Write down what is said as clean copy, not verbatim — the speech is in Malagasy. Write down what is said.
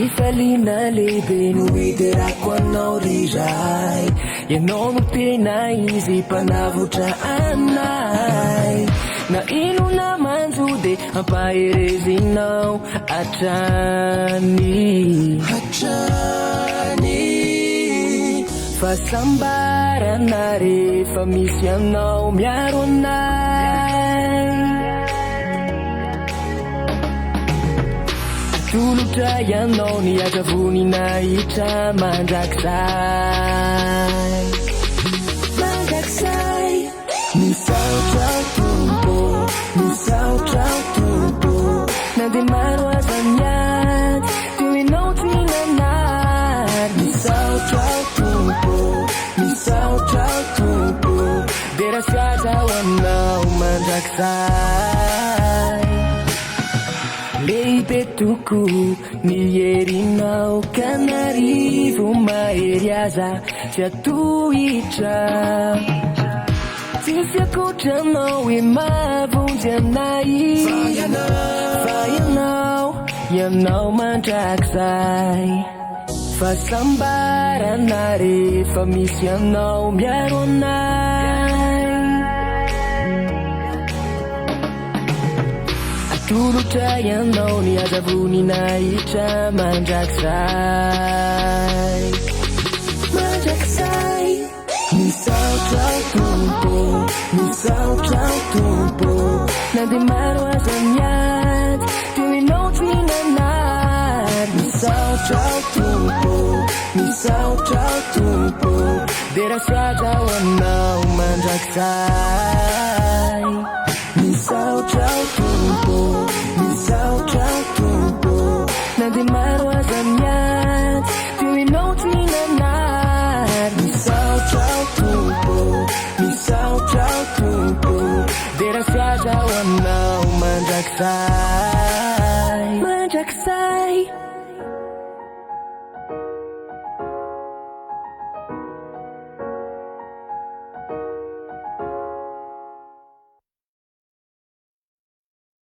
Fifaliana lehibe no iterako anao riray ianao no tena izy mpanavotra anay na ino namanjo de ampaherezinao hatrany fahasambarana rehefa misy anao miaro anay tolotra ianao ny azavony nahitra mandrakizay misaotra tompo misaotra tompo na de maro aza miady teo ianao tinanary misaotra tompo misaotra tompo de raha sy aza ho anao mandrakizay lehibe toko ny herinao ka narivo mahery aza tsy atohitra tsy fiakotranao hoe mavonjy anay fa ianao mandrakizay fahasambarana rehefa misy anao miaro anay tolotra ianao ny azavony nahitra mandrakizay misaotra tompo misaotra tompo na de maro aza miady teo ianao tinanary misaotra tompo misaotra tompo de raha sy aza ho anao mandrakizay misaotra tompo misaotra tompo na de maro aza miady teo ianao tinanary misaotra tompo misaotra tompo de raha sy aza ho anao mandrakizay